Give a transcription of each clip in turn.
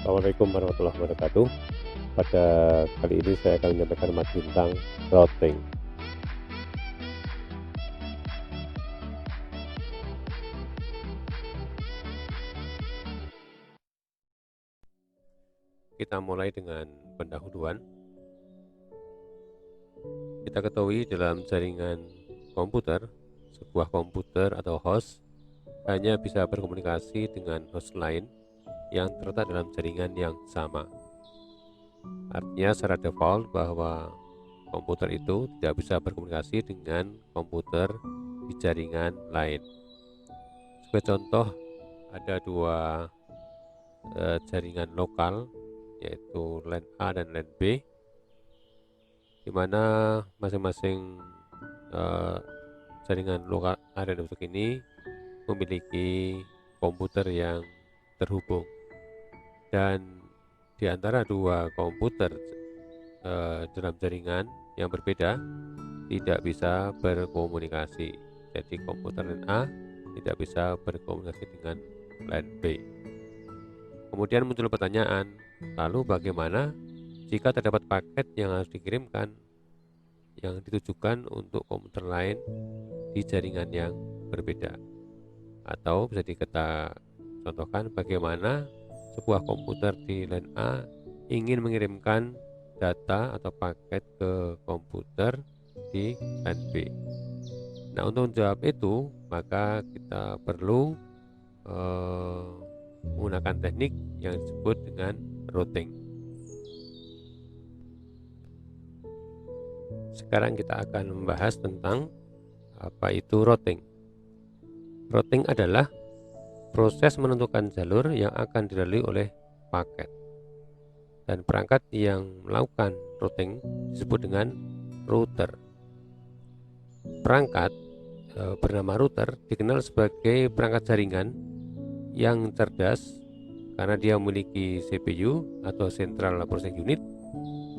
Assalamualaikum warahmatullahi wabarakatuh. Pada kali ini saya akan menyampaikan materi tentang routing. Kita mulai dengan pendahuluan. Kita ketahui dalam jaringan komputer, sebuah komputer atau host hanya bisa berkomunikasi dengan host lain yang terletak dalam jaringan yang sama. Artinya secara default bahwa komputer itu tidak bisa berkomunikasi dengan komputer di jaringan lain. Sebagai contoh, ada dua jaringan lokal, yaitu LAN A dan LAN B, di mana masing-masing jaringan lokal A dan B ini memiliki komputer yang terhubung, dan di antara dua komputer dalam jaringan yang berbeda tidak bisa berkomunikasi. Jadi komputer LAN A tidak bisa berkomunikasi dengan LAN B. Kemudian muncul pertanyaan, lalu bagaimana jika terdapat paket yang harus dikirimkan yang ditujukan untuk komputer lain di jaringan yang berbeda? Atau bisa kita contohkan bagaimana sebuah komputer di LAN A ingin mengirimkan data atau paket ke komputer di LAN B. Nah, untuk menjawab itu maka kita perlu menggunakan teknik yang disebut dengan routing. Sekarang kita akan membahas tentang apa itu routing. Routing adalah proses menentukan jalur yang akan dilalui oleh paket, dan perangkat yang melakukan routing disebut dengan router. Perangkat bernama router dikenal sebagai perangkat jaringan yang cerdas karena dia memiliki CPU atau Central Processing Unit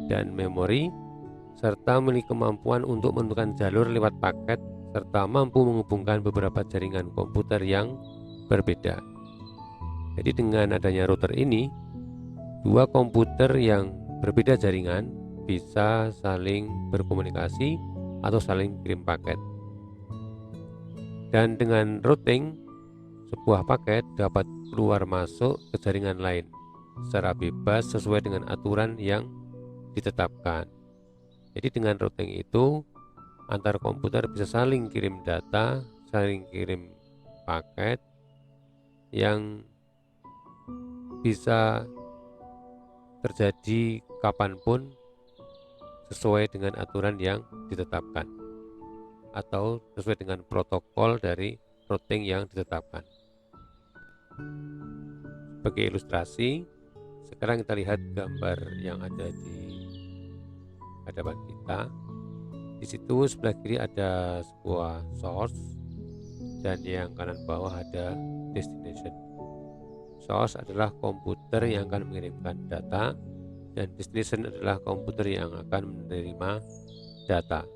dan memori, serta memiliki kemampuan untuk menentukan jalur lewat paket, serta mampu menghubungkan beberapa jaringan komputer yang berbeda. Jadi dengan adanya router ini, dua komputer yang berbeda jaringan bisa saling berkomunikasi atau saling kirim paket. Dan dengan routing, sebuah paket dapat keluar masuk ke jaringan lain secara bebas sesuai dengan aturan yang ditetapkan. Jadi dengan routing itu, antar komputer bisa saling kirim data, saling kirim paket yang bisa terjadi kapanpun sesuai dengan aturan yang ditetapkan atau sesuai dengan protokol dari routing yang ditetapkan. Sebagai ilustrasi, sekarang kita lihat gambar yang ada di hadapan kita. Di situ sebelah kiri ada sebuah source dan yang kanan bawah ada destination. Source adalah komputer yang akan mengirimkan data dan destination adalah komputer yang akan menerima data.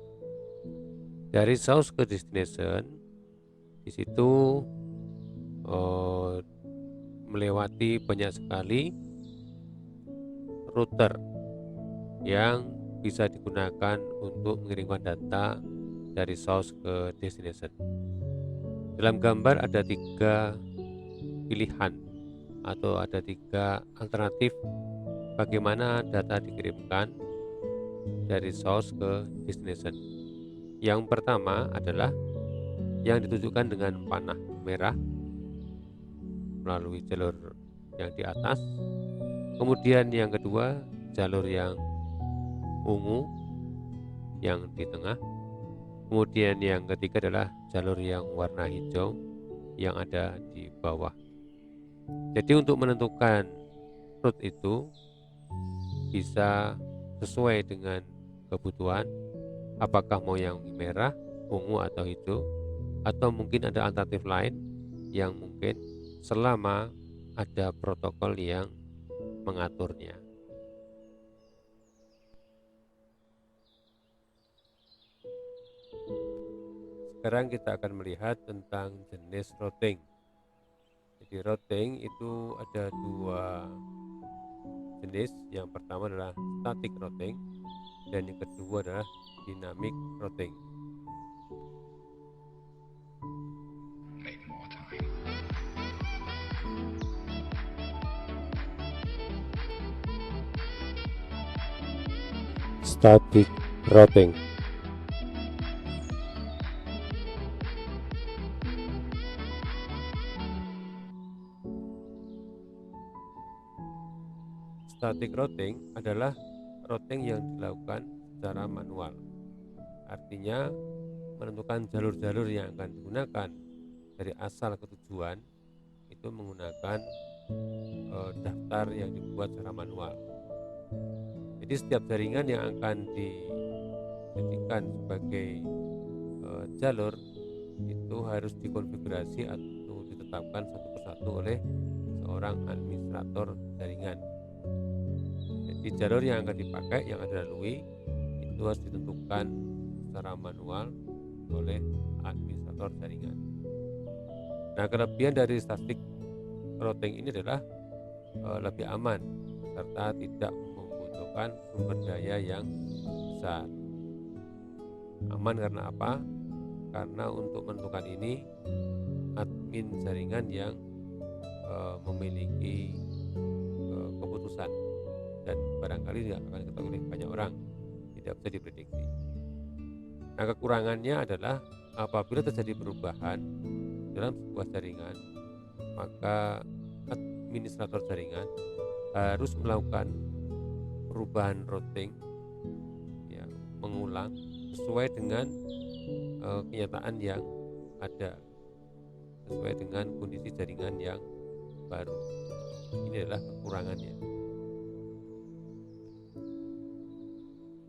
Dari source ke destination, di situ melewati banyak sekali router yang bisa digunakan untuk mengirimkan data dari source ke destination. Dalam gambar ada tiga pilihan atau ada tiga alternatif bagaimana data dikirimkan dari source ke destination. Yang pertama adalah yang ditunjukkan dengan panah merah melalui jalur yang di atas. Kemudian yang kedua, jalur yang ungu yang di tengah. Kemudian yang ketiga adalah jalur yang warna hijau yang ada di bawah. Jadi untuk menentukan route itu bisa sesuai dengan kebutuhan, apakah mau yang merah, ungu atau hijau, atau mungkin ada alternatif lain yang mungkin selama ada protokol yang mengaturnya. Sekarang kita akan melihat tentang jenis routing. Jadi routing itu ada dua jenis. Yang pertama adalah static routing dan yang kedua adalah dynamic routing. Static routing. Static routing adalah routing yang dilakukan secara manual. Artinya menentukan jalur-jalur yang akan digunakan dari asal ke tujuan itu menggunakan daftar yang dibuat secara manual. Jadi setiap jaringan yang akan dijadikan sebagai jalur itu harus dikonfigurasi atau ditetapkan satu persatu oleh seorang administrator jaringan. Jadi jalur yang akan dipakai, yang akan dilalui itu harus ditentukan secara manual oleh administrator jaringan. Nah, kelebihan dari static routing ini adalah lebih aman serta tidak membutuhkan sumber daya yang besar. Aman karena apa? Karena untuk menentukan ini admin jaringan yang memiliki keputusan dan barangkali tidak akan diketahui oleh banyak orang, tidak bisa diprediksi. Nah, kekurangannya adalah apabila terjadi perubahan dalam sebuah jaringan, maka administrator jaringan harus melakukan perubahan routing ya, mengulang sesuai dengan kenyataan yang ada, sesuai dengan kondisi jaringan yang baru. Ini adalah kekurangannya.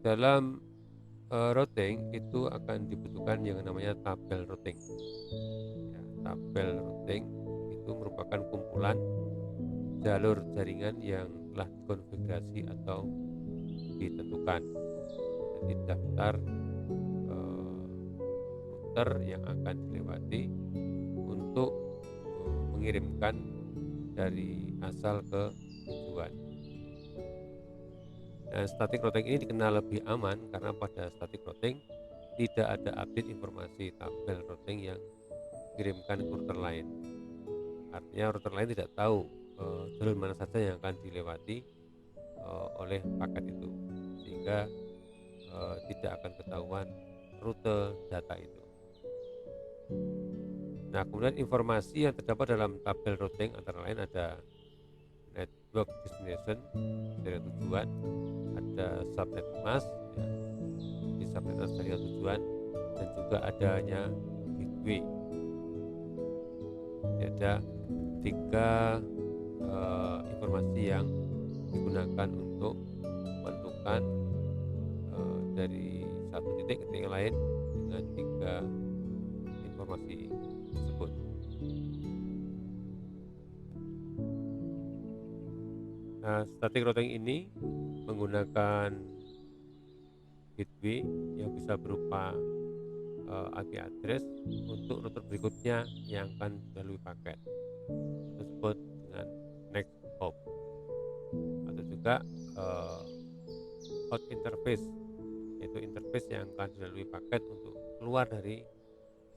Dalam routing itu akan dibutuhkan yang namanya tabel routing. Ya, tabel routing itu merupakan kumpulan jalur jaringan yang telah dikonfigurasi atau ditentukan. Jadi daftar router yang akan dilewati untuk mengirimkan dari asal ke tujuan. Nah, static routing ini dikenal lebih aman karena pada static routing tidak ada update informasi tabel routing yang dikirimkan ke router lain. Artinya router lain tidak tahu jalur mana saja yang akan dilewati oleh paket itu, sehingga tidak akan ketahuan rute data itu. Nah, kemudian informasi yang terdapat dalam tabel routing antara lain ada network destination dari tujuan, ada subnet mask ya, di subnet mask dari tujuan, dan juga adanya gateway. Jadi ada 3 informasi yang digunakan untuk menentukan dari satu titik ke titik yang lain dengan 3 informasi tersebut. Nah, static routing ini menggunakan gateway yang bisa berupa IP address untuk router berikutnya yang akan dilalui paket, disebut dengan next hop, atau juga hot interface, yaitu interface yang akan dilalui paket untuk keluar dari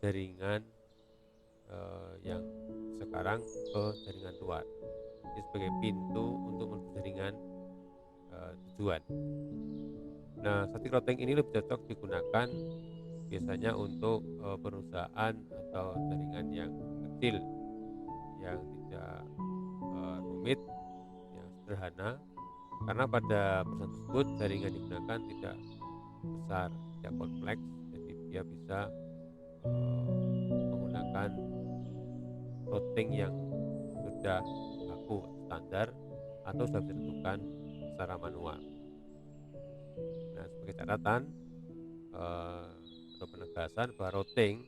jaringan yang sekarang ke jaringan luar. Ini sebagai pintu untuk menuju jaringan tujuan. Nah, static routing ini lebih cocok digunakan biasanya untuk perusahaan atau jaringan yang kecil, yang tidak rumit, yang sederhana, karena pada perusahaan tersebut jaringan digunakan tidak besar, tidak kompleks, jadi dia bisa menggunakan routing yang sudah baku standar atau sudah ditentukan secara manual. Nah, sebagai catatan atau penegasan bahwa routing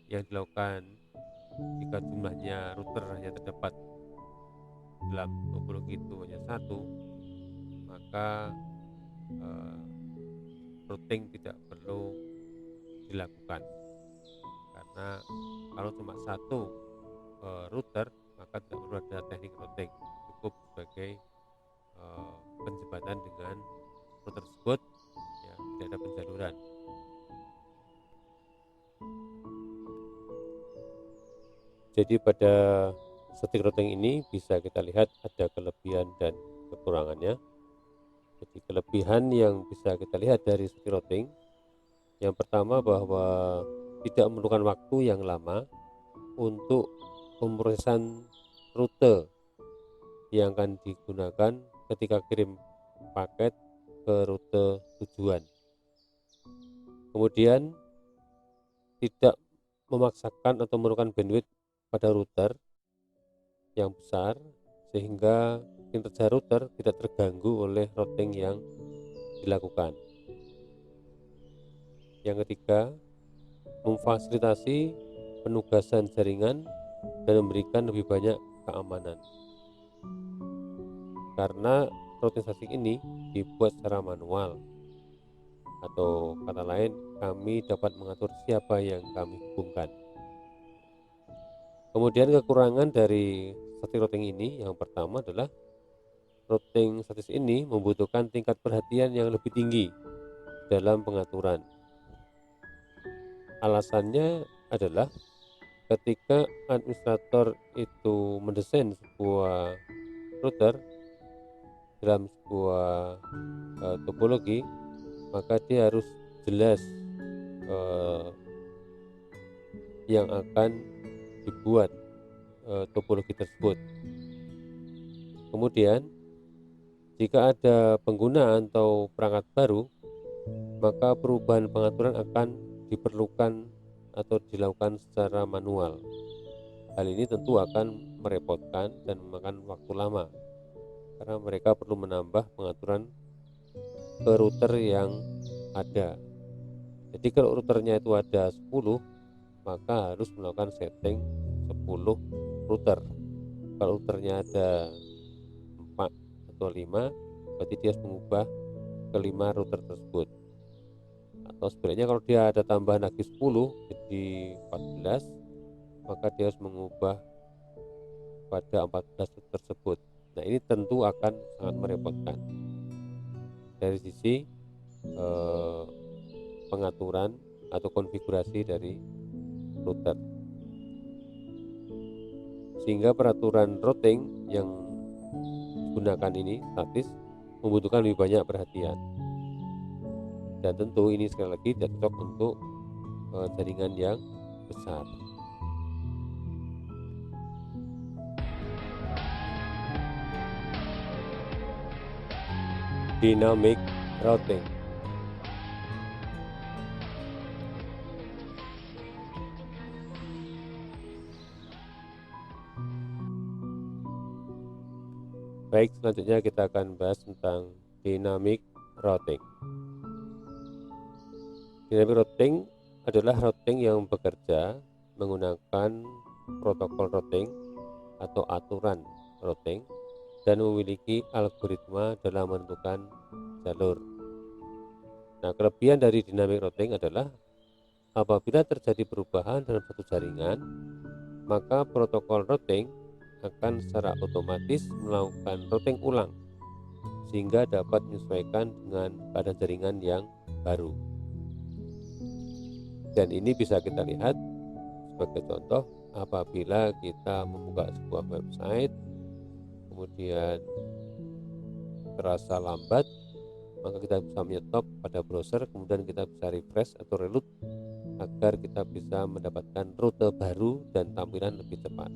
yang dilakukan jika jumlahnya router hanya terdapat dalam topologi itu hanya satu, maka routing tidak perlu dilakukan, karena kalau cuma satu router maka tidak perlu ada teknik routing, cukup sebagai penjembatan dengan router tersebut, ya, tidak ada penjaluran. Jadi pada static routing ini bisa kita lihat ada kelebihan dan kekurangannya. Jadi kelebihan yang bisa kita lihat dari static routing, yang pertama bahwa tidak memerlukan waktu yang lama untuk pemrosesan rute yang akan digunakan ketika kirim paket ke rute tujuan. Kemudian tidak memaksakan atau memerlukan bandwidth pada router yang besar, sehingga kinerja router tidak terganggu oleh routing yang dilakukan. Yang ketiga, memfasilitasi penugasan jaringan dan memberikan lebih banyak keamanan, karena routing static ini dibuat secara manual, atau kata lain, kami dapat mengatur siapa yang kami hubungkan. Kemudian kekurangan dari static routing ini, yang pertama adalah routing statis ini membutuhkan tingkat perhatian yang lebih tinggi dalam pengaturan. Alasannya adalah ketika administrator itu mendesain sebuah router dalam sebuah topologi, maka dia harus jelas yang akan dibuat topologi tersebut. Kemudian jika ada penggunaan atau perangkat baru, maka perubahan pengaturan akan diperlukan atau dilakukan secara manual. Hal ini tentu akan merepotkan dan memakan waktu lama, karena mereka perlu menambah pengaturan ke router yang ada. Jadi kalau routernya itu ada 10, maka harus melakukan setting 10 router. Kalau routernya ada 4 atau 5, berarti dia harus mengubah ke 5 router tersebut. Atau sebenarnya kalau dia ada tambahan lagi 10 jadi 14, maka dia harus mengubah pada 14 router tersebut. Nah, ini tentu akan sangat merepotkan dari sisi pengaturan atau konfigurasi dari router, sehingga peraturan routing yang digunakan ini statis membutuhkan lebih banyak perhatian, dan tentu ini sekali lagi tidak cocok untuk jaringan yang besar. Dynamic routing. Baik, selanjutnya kita akan bahas tentang dynamic routing. Dynamic routing adalah routing yang bekerja menggunakan protokol routing atau aturan routing dan memiliki algoritma dalam menentukan jalur. Nah, kelebihan dari dynamic routing adalah apabila terjadi perubahan dalam satu jaringan, maka protokol routing akan secara otomatis melakukan routing ulang sehingga dapat menyesuaikan dengan keadaan jaringan yang baru. Dan ini bisa kita lihat sebagai contoh apabila kita membuka sebuah website, kemudian terasa lambat, maka kita bisa menyetop pada browser, kemudian kita bisa refresh atau reload agar kita bisa mendapatkan rute baru dan tampilan lebih cepat.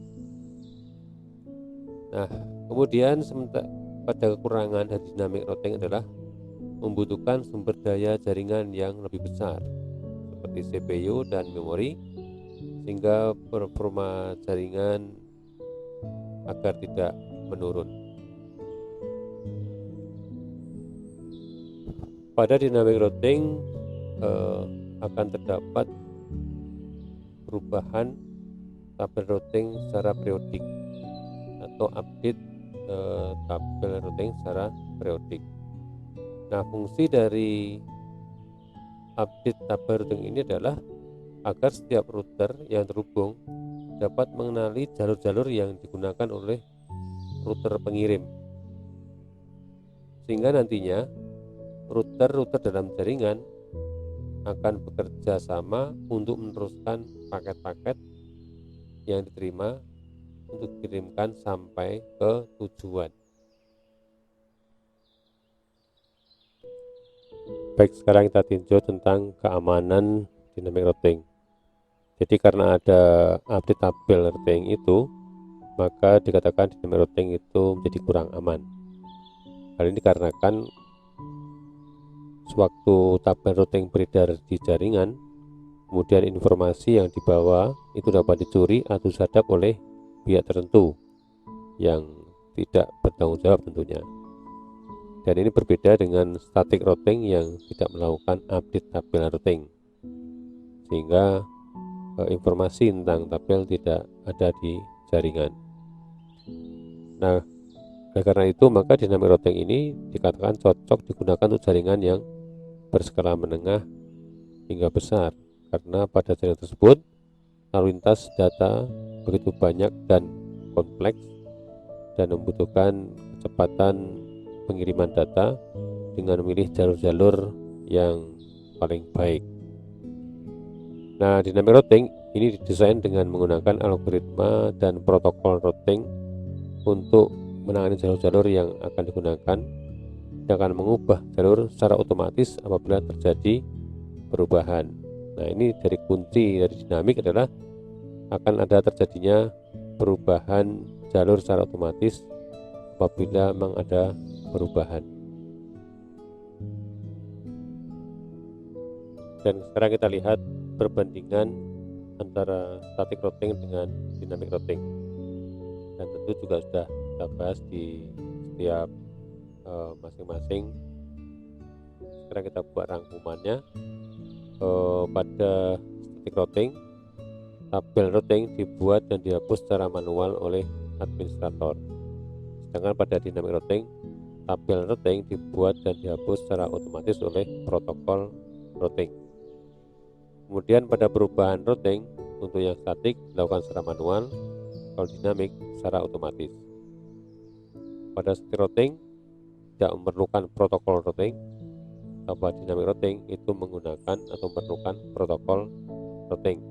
Nah, kemudian pada kekurangan dari dynamic routing adalah membutuhkan sumber daya jaringan yang lebih besar seperti CPU dan memori, sehingga performa jaringan agar tidak menurun. Pada dynamic routing akan terdapat perubahan tabel routing secara periodik atau update tabel routing secara periodik. Nah, fungsi dari update tabel routing ini adalah agar setiap router yang terhubung dapat mengenali jalur-jalur yang digunakan oleh router pengirim. sehingga nantinya router-router dalam jaringan akan bekerja sama untuk meneruskan paket-paket yang diterima untuk dikirimkan sampai ke tujuan. Baik, sekarang kita tinjau tentang keamanan dynamic routing. Jadi karena ada update tabel routing itu, maka dikatakan dynamic routing itu menjadi kurang aman. Hal ini dikarenakan sewaktu tabel routing beredar di jaringan, kemudian informasi yang dibawa itu dapat dicuri atau disadap oleh pihak tertentu yang tidak bertanggung jawab tentunya. Dan ini berbeda dengan static routing yang tidak melakukan update tabel routing, sehingga informasi tentang tabel tidak ada di jaringan. Nah, oleh karena itu maka dynamic routing ini dikatakan cocok digunakan untuk jaringan yang berskala menengah hingga besar, karena pada jaringan tersebut lalu lintas data begitu banyak dan kompleks dan membutuhkan kecepatan pengiriman data dengan memilih jalur-jalur yang paling baik. Nah, dynamic routing ini didesain dengan menggunakan algoritma dan protokol routing untuk menangani jalur-jalur yang akan digunakan, yang akan mengubah jalur secara otomatis apabila terjadi perubahan. Nah, ini dari kunci dari dinamik adalah akan ada terjadinya perubahan jalur secara otomatis apabila memang ada perubahan. Dan sekarang kita lihat perbandingan antara static routing dengan dynamic routing, dan tentu juga sudah kita bahas di setiap masing-masing. Sekarang kita buat rangkumannya. Pada static routing, tabel routing dibuat dan dihapus secara manual oleh administrator, sedangkan pada dynamic routing, tabel routing dibuat dan dihapus secara otomatis oleh protokol routing. Kemudian pada perubahan routing, untuk yang statik dilakukan secara manual, kalau dinamik secara otomatis. Pada static routing tidak memerlukan protokol routing, pada dynamic routing itu menggunakan atau memerlukan protokol routing.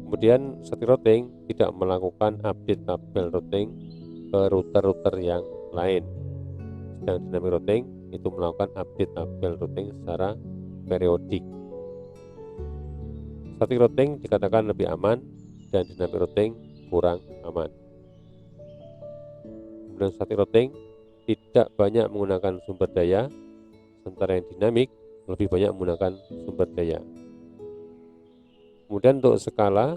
Kemudian static routing tidak melakukan update tabel routing ke router-router yang lain, sedang dynamic routing itu melakukan update tabel routing secara periodik. Static routing dikatakan lebih aman dan dynamic routing kurang aman. Kemudian static routing tidak banyak menggunakan sumber daya, sementara yang dinamik lebih banyak menggunakan sumber daya. Kemudian untuk skala,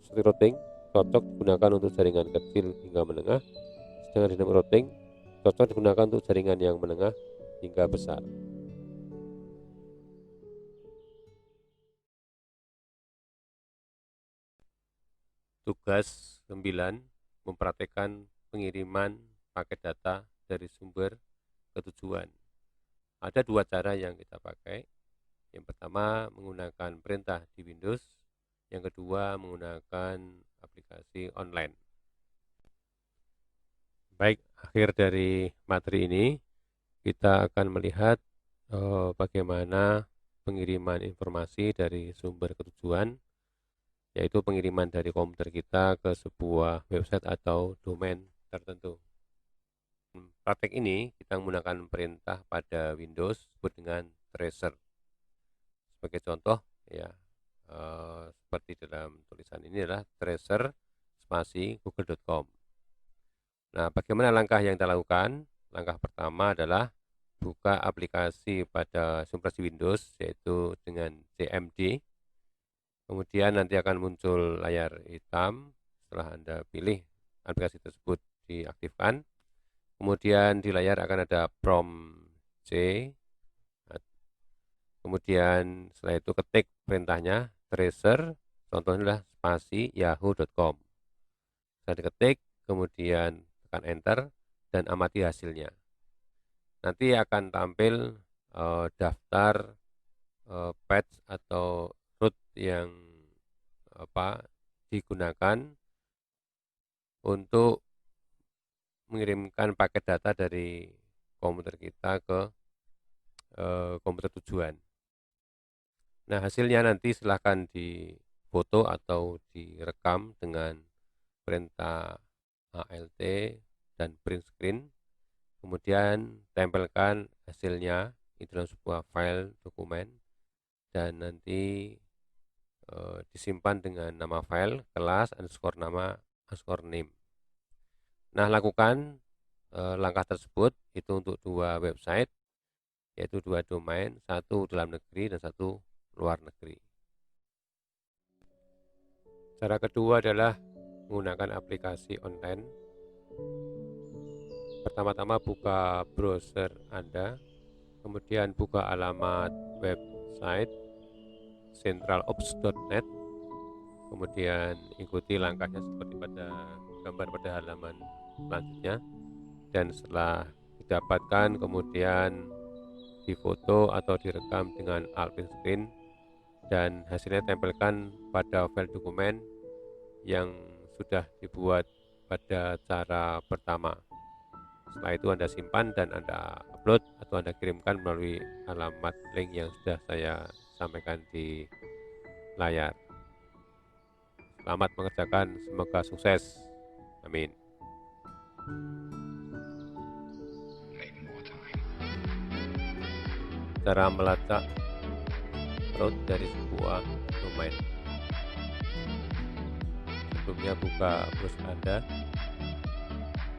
static routing cocok digunakan untuk jaringan kecil hingga menengah, sedangkan dynamic routing cocok digunakan untuk jaringan yang menengah hingga besar. Tugas 9, mempraktekkan pengiriman paket data dari sumber ke tujuan. Ada dua cara yang kita pakai. Yang pertama menggunakan perintah di Windows, yang kedua menggunakan aplikasi online. Baik, akhir dari materi ini kita akan melihat bagaimana pengiriman informasi dari sumber ke tujuan, yaitu pengiriman dari komputer kita ke sebuah website atau domain tertentu. Praktek ini kita menggunakan perintah pada Windows disebut dengan tracer. Sebagai contoh, ya seperti dalam tulisan ini adalah tracer spasi google.com. Nah, bagaimana langkah yang kita lakukan? Langkah pertama adalah buka aplikasi pada sumber Windows, yaitu dengan CMD. Kemudian nanti akan muncul layar hitam. Setelah Anda pilih aplikasi tersebut diaktifkan, kemudian di layar akan ada prompt C. Kemudian setelah itu ketik perintahnya tracer, contohnya adalah spasi yahoo.com. Setelah diketik, kemudian tekan enter dan amati hasilnya. Nanti akan tampil daftar patch atau root yang digunakan untuk mengirimkan paket data dari komputer kita ke komputer tujuan. Nah, hasilnya nanti silahkan difoto atau direkam dengan perintah ALT dan print screen, kemudian tempelkan hasilnya di dalam sebuah file dokumen, dan nanti disimpan dengan nama file kelas underscore nama underscore name. Nah, lakukan langkah tersebut itu untuk dua website, yaitu dua domain, satu dalam negeri dan satu luar negeri. Cara kedua adalah menggunakan aplikasi online. Pertama-tama buka browser Anda, kemudian buka alamat website centralops.net, kemudian ikuti langkahnya seperti pada gambar pada halaman selanjutnya, dan setelah didapatkan kemudian difoto atau direkam dengan alt print screen dan hasilnya tempelkan pada file dokumen yang sudah dibuat pada cara pertama. Setelah itu Anda simpan dan Anda upload atau Anda kirimkan melalui alamat link yang sudah saya sampaikan di layar. Selamat mengerjakan, semoga sukses. Amin. Cara melacak root dari sebuah domain. Sebelumnya buka browser Anda,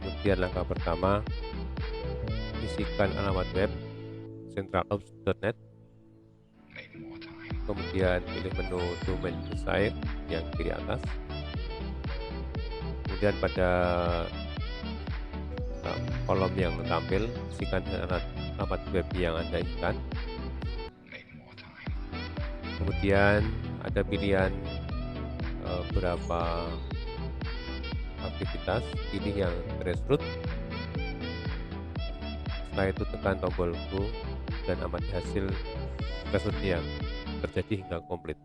kemudian langkah pertama isikan alamat web centralops.net, kemudian pilih menu domain desired yang kiri atas, kemudian pada kolom yang tampil isikan alamat web yang Anda inginkan. Kemudian ada pilihan berapa aktivitas, pilih yang grassroots. Setelah itu tekan tombol go dan amati hasil grassroots yang terjadi hingga komplit.